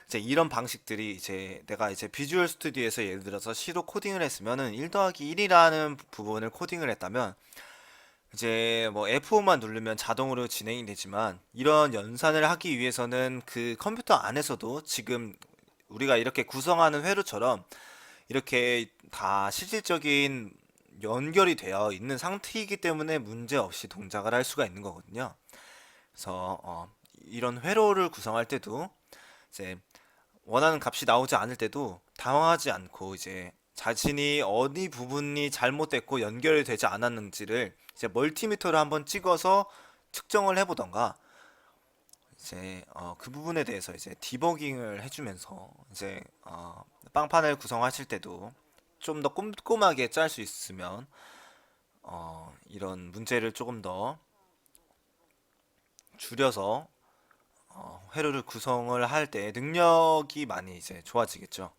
S1: 이제 이런 방식들이 이제 내가 이제 비주얼 스튜디오에서 예를 들어서 C로 코딩을 했으면은 1 더하기 1이라는 부분을 코딩을 했다면 이제 뭐 F5만 누르면 자동으로 진행이 되지만 이런 연산을 하기 위해서는 그 컴퓨터 안에서도 지금 우리가 이렇게 구성하는 회로처럼 이렇게 다 실질적인 연결이 되어 있는 상태이기 때문에 문제없이 동작을 할 수가 있는 거거든요. 그래서 이런 회로를 구성할 때도 이제 원하는 값이 나오지 않을 때도 당황하지 않고 이제 자신이 어디 부분이 잘못됐고 연결이 되지 않았는지를 이제 멀티미터를 한번 찍어서 측정을 해보던가 이제 그 부분에 대해서 이제 디버깅을 해주면서 이제 빵판을 구성하실 때도 좀 더 꼼꼼하게 짤 수 있으면 이런 문제를 조금 더 줄여서 회로를 구성을 할 때 능력이 많이 이제 좋아지겠죠.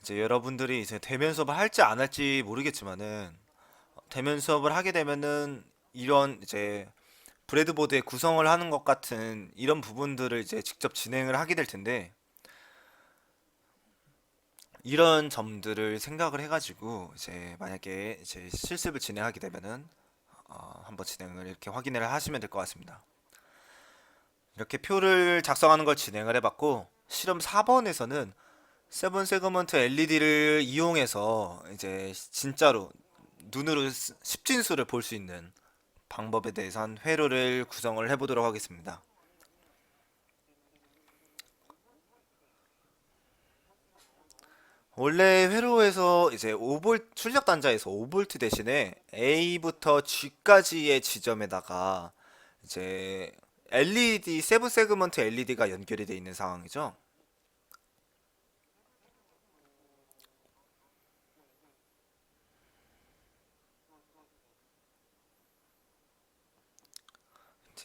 S1: 이제 여러분들이 이제 대면 수업을 할지 안 할지 모르겠지만은 대면 수업을 하게 되면은 이런 이제 브레드보드에 구성을 하는 것 같은 이런 부분들을 이제 직접 진행을 하게 될 텐데 이런 점들을 생각을 해가지고 이제 만약에 이제 실습을 진행하게 되면은 한번 진행을 이렇게 확인을 하시면 될 것 같습니다. 이렇게 표를 작성하는 걸 진행을 해봤고 실험 4번에서는 세븐 세그먼트 LED를 이용해서 이제 진짜로 눈으로 십진수를 볼 수 있는 방법에 대해서 한 회로를 구성을 해보도록 하겠습니다. 원래 회로에서 이제 5V 출력 단자에서 5V 대신에 A부터 G까지의 지점에다가 이제 LED 세븐 세그먼트 LED가 연결이 되어 있는 상황이죠.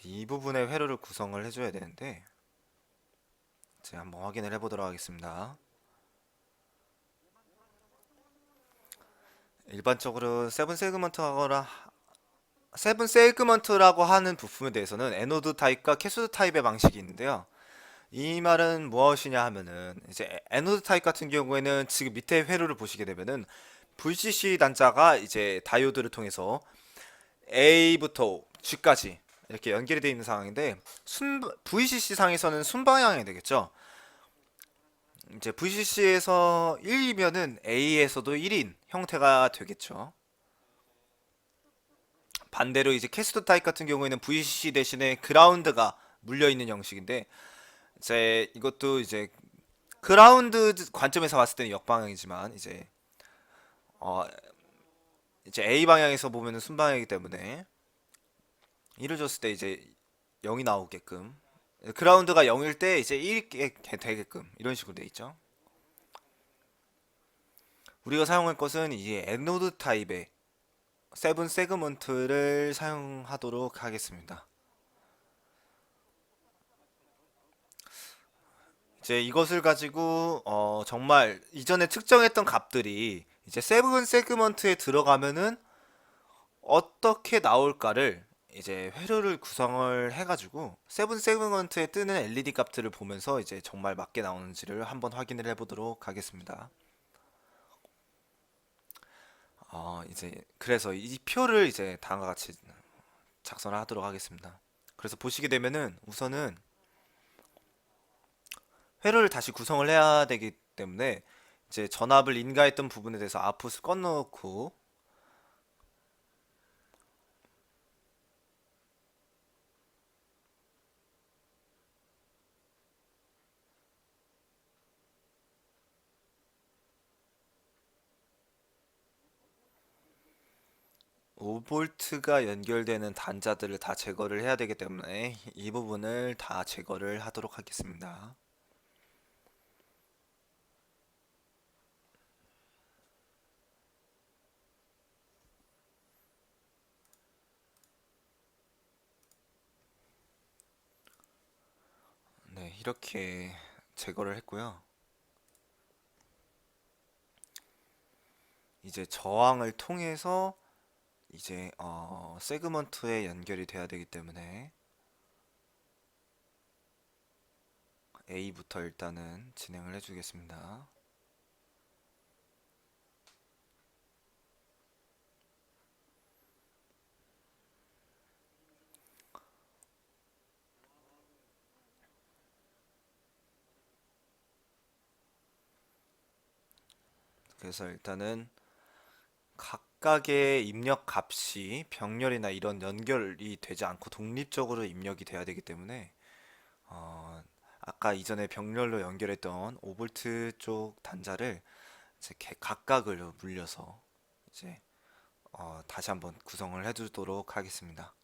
S1: 이 부분에 회로를 구성을 해줘야 되는데 제가 한번 확인을 해보도록 하겠습니다. 일반적으로 세븐 세그먼트라고 하는 부품에 대해서는 에노드 타입과 캐소드 타입의 방식이 있는데요. 이 말은 무엇이냐 하면은 이제 에노드 타입 같은 경우에는 지금 밑에 회로를 보시게 되면은 VCC 단자가 이제 다이오드를 통해서 A부터 G까지 이렇게 연결이 되어 있는 상황인데 VCC 상에서는 순방향이 되겠죠. 이제 VCC에서 1이면은 A에서도 1인 형태가 되겠죠. 반대로 이제 캐스트 타입 같은 경우에는 VCC 대신에 그라운드가 물려 있는 형식인데 이제 이것도 이제 그라운드 관점에서 봤을 때는 역방향이지만 어 이제 A 방향에서 보면은 순방향이기 때문에 이를 줬을 때 이제 0이 나오게끔 그라운드가 0일 때 이제 1이 되게끔 이런 식으로 돼 있죠. 우리가 사용할 것은 이제 에노드 타입의 세븐 세그먼트를 사용하도록 하겠습니다. 이제 이것을 가지고 정말 이전에 측정했던 값들이 이제 세븐 세그먼트에 들어가면은 어떻게 나올까를 이제 회로를 구성을 해가지고 세븐 세그먼트에 뜨는 LED 값들을 보면서 이제 정말 맞게 나오는지를 한번 확인을 해보도록 하겠습니다. 이제 그래서 이 표를 이제 다음과 같이 작성을 하도록 하겠습니다. 그래서 보시게 되면은 우선은 회로를 다시 구성을 해야 되기 때문에 이제 전압을 인가했던 부분에 대해서 아웃풋을 꺼놓고 5V가 연결되는 단자들을 다 제거를 해야 되기 때문에 이 부분을 다 제거를 하도록 하겠습니다. 네, 이렇게 제거를 했고요. 이제 저항을 통해서 이제 세그먼트에 연결이 돼야 되기 때문에 A부터 일단은 진행을 해주겠습니다. 그래서 일단은 각각의 입력 값이 병렬이나 이런 연결이 되지 않고 독립적으로 입력이 돼야 되기 때문에 어, 아까 이전에 병렬로 연결했던 5V 쪽 단자를 이제 각각을 물려서 이제 다시 한번 구성을 해두도록 하겠습니다.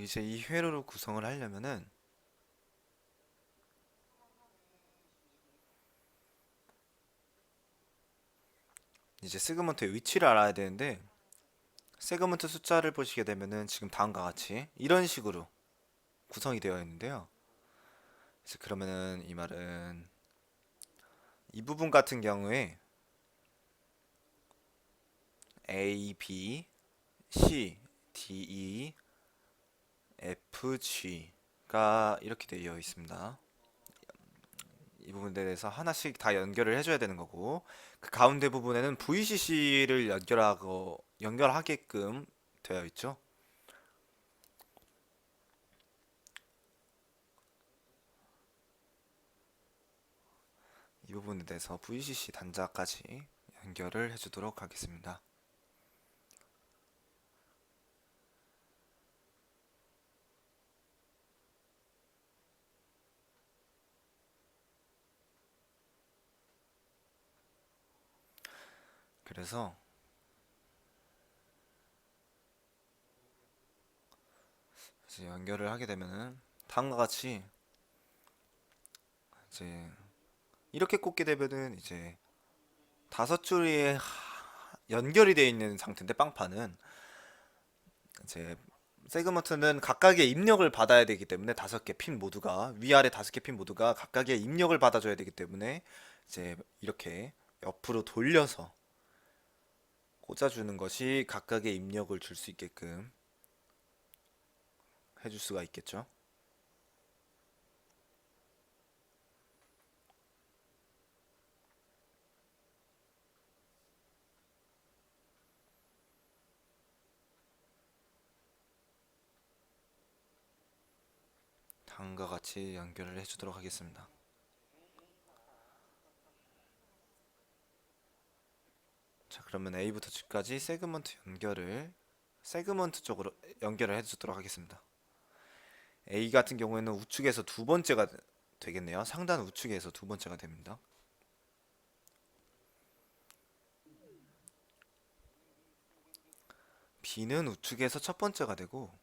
S1: 이제 이 회로로 구성을 하려면은 이제 세그먼트의 위치를 알아야 되는데, 세그먼트 숫자를 보시게 되면은 지금 다음과 같이 이런 식으로 구성이 되어 있는데요. 이제 그러면은 이 말은 이 부분 같은 경우에 A, B, C, D, E, F, G가 이렇게 되어 있습니다. 이 부분에 대해서 하나씩 다 연결을 해줘야 되는 거고, 그 가운데 부분에는 VCC를 연결하게끔 되어 있죠. 이 부분에 대해서 VCC 단자까지 연결을 해주도록 하겠습니다. 그래서 이제 연결을 하게 되면은 다음과 같이 이제 이렇게 꽂게 되면은 이제 다섯 줄이 연결이 되어 있는 상태인데, 빵판은 이제 세그먼트는 각각의 입력을 받아야 되기 때문에 다섯 개 핀 모두가, 위아래 다섯 개 핀 모두가 각각의 입력을 받아줘야 되기 때문에 이제 이렇게 옆으로 돌려서 꽂아주는 것이 각각의 입력을 줄 수 있게끔 해줄 수가 있겠죠. 다음과 같이 연결을 해주도록 하겠습니다. 자, 그러면 A부터 G까지 세그먼트 쪽으로 연결을 해주도록 하겠습니다. A 같은 경우에는 우측에서 두 번째가 되겠네요. 상단 우측에서 두 번째가 됩니다. B는 우측에서 첫 번째가 되고,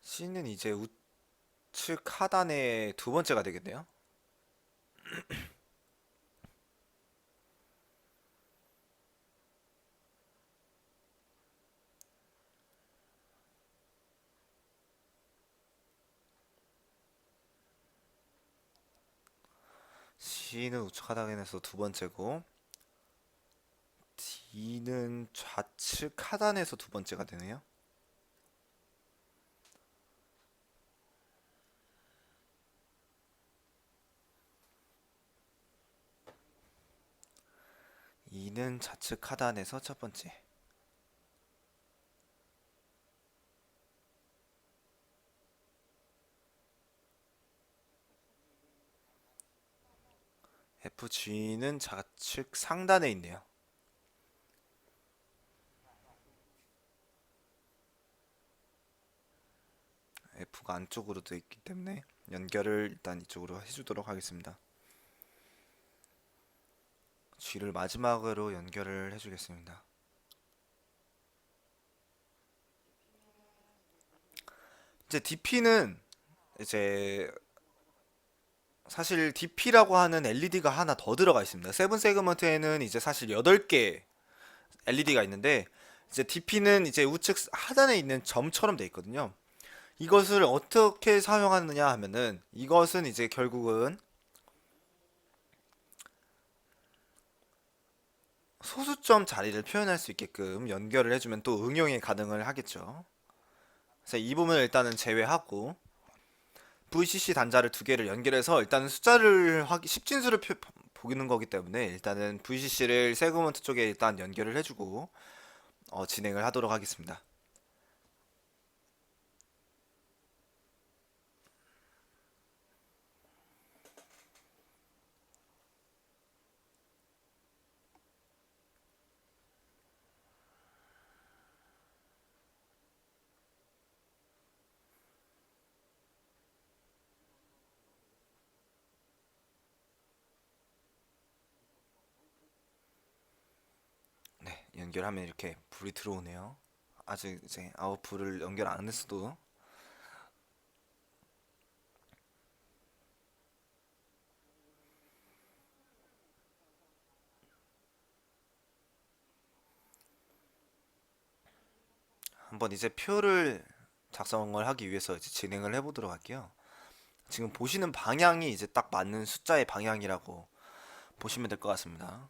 S1: C는 이제 우측 하단의 두 번째가 되겠네요. C는 우측 하단에서 두 번째고, D는 좌측 하단에서 두 번째가 되네요. E는 좌측 하단에서 첫 번째. FG는 좌측 상단에 있네요. F가 안쪽으로 되어 있기 때문에 연결을 일단 이쪽으로 해주도록 하겠습니다. G를 마지막으로 연결을 해주겠습니다. 이제 DP는 이제 사실 DP라고 하는 LED가 하나 더 들어가 있습니다. 세븐 세그먼트에는 이제 사실 8개 LED가 있는데, 이제 DP는 이제 우측 하단에 있는 점처럼 되어 있거든요. 이것을 어떻게 사용하느냐 하면은, 이것은 이제 결국은 소수점 자리를 표현할 수 있게끔 연결을 해주면 또 응용이 가능을 하겠죠. 그래서 이 부분을 일단은 제외하고 VCC 단자를 두 개를 연결해서 일단은 십진수를 보이는 거기 때문에 일단은 VCC를 세그먼트 쪽에 일단 연결을 해주고 진행을 하도록 하겠습니다. 연결하면 이렇게 불이 들어오네요. 아직 이제 아웃풀을 연결 안 했어도. 한번 이제 표를 작성을 하기 위해서 이제 진행을 해보도록 할게요. 지금 보시는 방향이 이제 딱 맞는 숫자의 방향이라고 보시면 될 것 같습니다.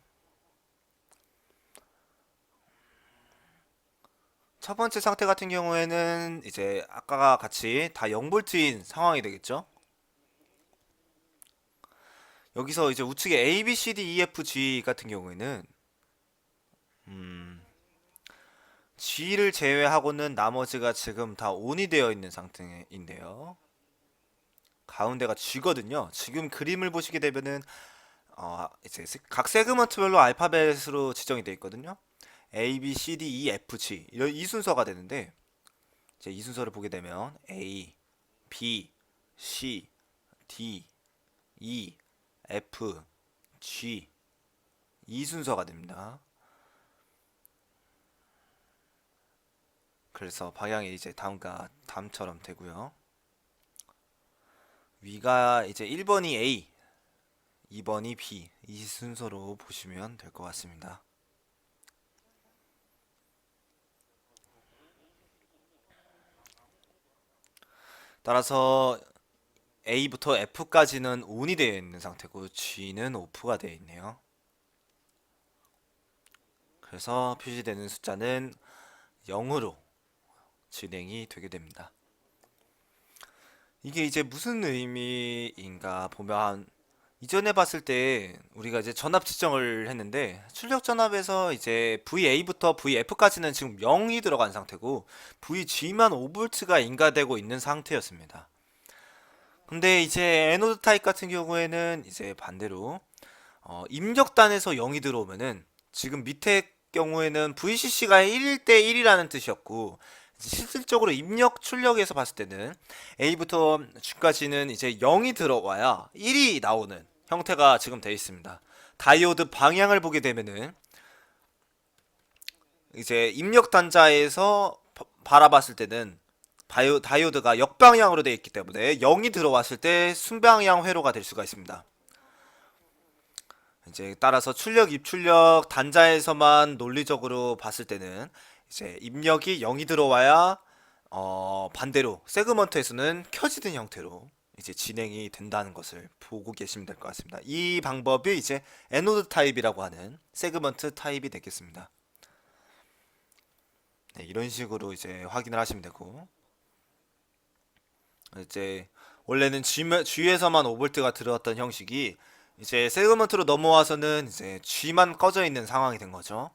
S1: 첫 번째 상태 같은 경우에는 이제 아까가 같이 다 0볼트인 상황이 되겠죠? 여기서 이제 우측에 A, B, C, D, E, F, G 같은 경우에는 음, G를 제외하고는 나머지가 지금 다 ON이 되어 있는 상태인데요. 가운데가 G거든요. 지금 그림을 보시게 되면은 이제 각 세그먼트별로 알파벳으로 지정이 되어 있거든요. A, B, C, D, E, F, G 이 순서가 되는데 이제 이 순서를 보게 되면 A, B, C, D, E, F, G 이 순서가 됩니다. 그래서 방향이 이제 다음처럼 되고요. 위가 이제 1번이 A, 2번이 B 이 순서로 보시면 될 것 같습니다. 따라서 A부터 F까지는 ON이 되어 있는 상태고 G는 OFF가 되어 있네요. 그래서 표시되는 숫자는 0으로 진행이 되게 됩니다. 이게 이제 무슨 의미인가 보면 이전에 봤을 때 우리가 이제 전압 측정을 했는데 출력 전압에서 이제 VA부터 VF까지는 지금 0이 들어간 상태고 VG만 5V가 인가되고 있는 상태였습니다. 근데 이제 에노드 타입 같은 경우에는 이제 반대로 입력단에서 0이 들어오면은 지금 밑에 경우에는 VCC가 1대 1이라는 뜻이었고 실질적으로 입력 출력에서 봤을 때는 A부터 G까지는 이제 0이 들어와야 1이 나오는 형태가 지금 되어 있습니다. 다이오드 방향을 보게 되면은 이제 입력 단자에서 바라봤을 때는 다이오드가 역방향으로 되어 있기 때문에 0이 들어왔을 때 순방향 회로가 될 수가 있습니다. 이제 따라서 출력, 입출력 단자에서만 논리적으로 봤을 때는 이제 입력이 0이 들어와야 반대로 세그먼트에서는 켜지는 형태로 이제 진행이 된다는 것을 보고 계시면 될 것 같습니다. 이 방법이 이제 에노드 타입이라고 하는 세그먼트 타입이 되겠습니다. 네, 이런 식으로 이제 확인을 하시면 되고 이제 원래는 G에서만 5V가 들어왔던 형식이 이제 세그먼트로 넘어와서는 이제 G만 꺼져 있는 상황이 된 거죠.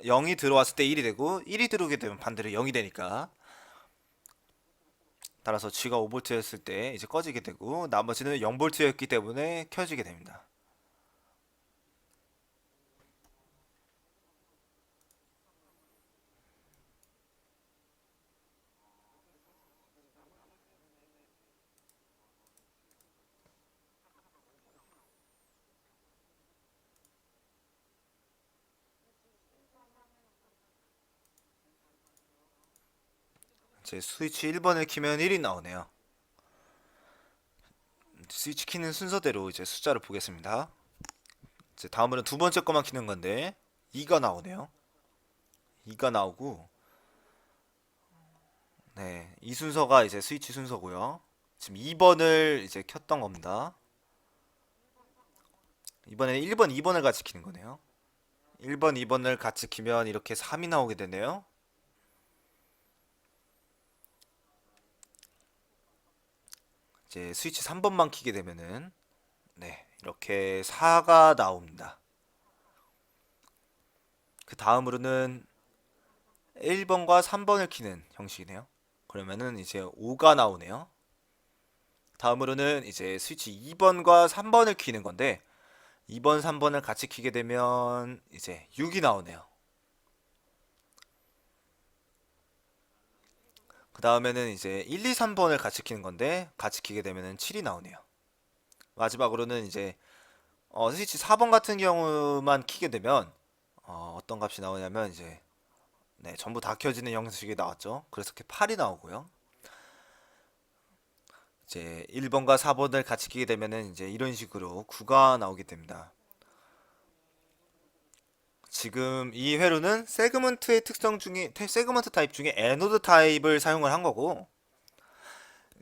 S1: 0이 들어왔을 때 1이 되고 1이 들어오게 되면 반대로 0이 되니까 따라서 G가 5V였을 때 이제 꺼지게 되고 나머지는 0V였기 때문에 켜지게 됩니다. 이제 스위치 1번을 키면 1이 나오네요. 스위치 키는 순서대로 이제 숫자를 보겠습니다. 이제 다음으로는 두 번째 거만 키는 건데 2가 나오네요. 2가 나오고 네, 이 순서가 이제 스위치 순서고요. 지금 2번을 이제 켰던 겁니다. 이번에는 1번, 2번을 같이 키는 거네요. 1번, 2번을 같이 키면 이렇게 3이 나오게 되네요. 이제 스위치 3번만 키게 되면은 네, 이렇게 4가 나옵니다. 그 다음으로는 1번과 3번을 키는 형식이네요. 그러면은 이제 5가 나오네요. 다음으로는 이제 스위치 2번과 3번을 키는 건데 2번, 3번을 같이 키게 되면 이제 6이 나오네요. 그 다음에는 이제 1, 2, 3번을 같이 키는 건데 같이 키게 되면 7이 나오네요. 마지막으로는 이제 스위치 4번 같은 경우만 키게 되면 어떤 값이 나오냐면 이제 네, 전부 다 켜지는 형식이 나왔죠. 그래서 이렇게 8이 나오고요. 이제 1번과 4번을 같이 끼게 되면은 이제 이런 식으로 9가 나오게 됩니다. 지금 이 회로는 세그먼트의 특성 중에 세그먼트 타입 중에 에노드 타입을 사용을 한 거고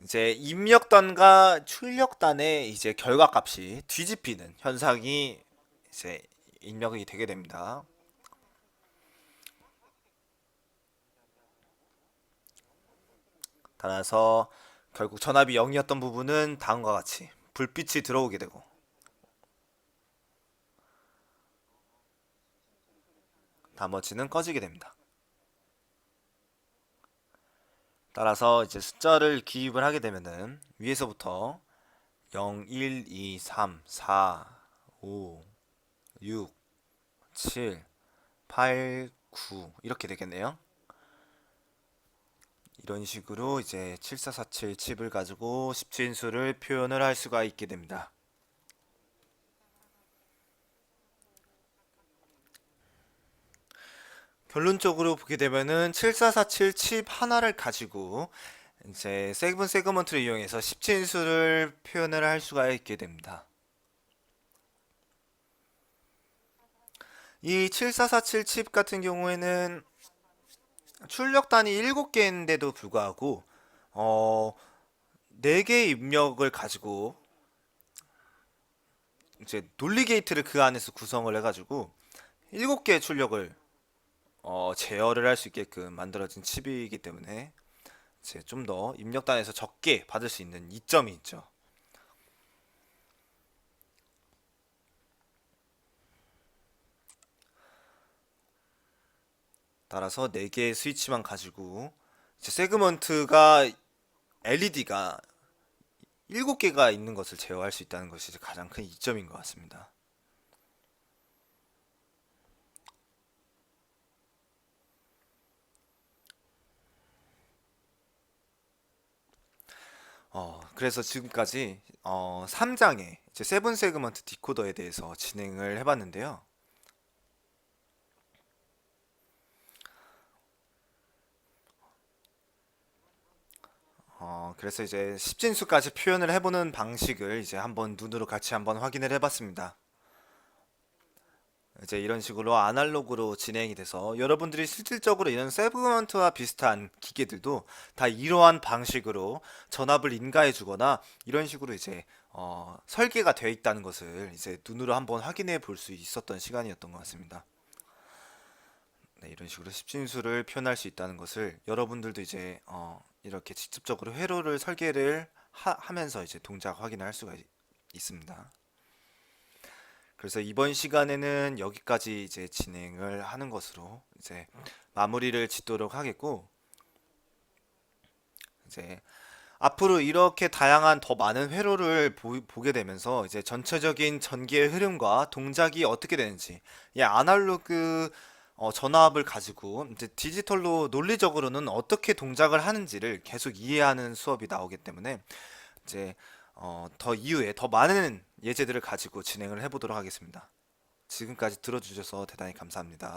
S1: 이제 입력단과 출력단의 이제 결과값이 뒤집히는 현상이 이제 입력이 되게 됩니다. 따라서 결국 전압이 0이었던 부분은 다음과 같이 불빛이 들어오게 되고 나머지는 꺼지게 됩니다. 따라서 이제 숫자를 기입을 하게 되면은 위에서부터 0, 1, 2, 3, 4, 5, 6, 7, 8, 9 이렇게 되겠네요. 이런 식으로 이제 7447 칩을 가지고 10진수를 표현을 할 수가 있게 됩니다. 결론적으로 보게 되면은 7447 칩 하나를 가지고 이제 세븐 세그먼트를 이용해서 10진수를 표현을 할 수가 있게 됩니다. 이 7447 칩 같은 경우에는 출력단이 7개인데도 불구하고 4개의 입력을 가지고 이제 논리 게이트를 그 안에서 구성을 해가지고 7개의 출력을 제어를 할 수 있게끔 만들어진 칩이기 때문에 이제 좀 더 입력단에서 적게 받을 수 있는 이점이 있죠. 따라서 4개의 스위치만 가지고 이제 세그먼트가 LED가 7개가 있는 것을 제어할 수 있다는 것이 이제 가장 큰 이점인 것 같습니다. 그래서 지금까지 3장의 이제 세븐 세그먼트 디코더에 대해서 진행을 해봤는데요. 그래서 이제 10진수까지 표현을 해보는 방식을 이제 한번 눈으로 같이 한번 확인을 해봤습니다. 이제 이런 식으로 아날로그로 진행이 돼서 여러분들이 실질적으로 이런 세그먼트와 비슷한 기계들도 다 이러한 방식으로 전압을 인가해 주거나 이런 식으로 이제 설계가 되어 있다는 것을 이제 눈으로 한번 확인해 볼 수 있었던 시간이었던 것 같습니다. 네, 이런 식으로 십진수를 표현할 수 있다는 것을 여러분들도 이제 이렇게 직접적으로 회로를 설계를 하면서 이제 동작 확인을 할 수가 있습니다. 그래서 이번 시간에는 여기까지 이제 진행을 하는 것으로 이제 마무리를 짓도록 하겠고 이제 앞으로 이렇게 다양한 더 많은 회로를 보게 되면서 이제 전체적인 전기의 흐름과 동작이 어떻게 되는지 이 아날로그 전압을 가지고 이제 디지털로 논리적으로는 어떻게 동작을 하는지를 계속 이해하는 수업이 나오기 때문에 이제 더 이후에 더 많은 예제들을 가지고 진행을 해보도록 하겠습니다. 지금까지 들어주셔서 대단히 감사합니다.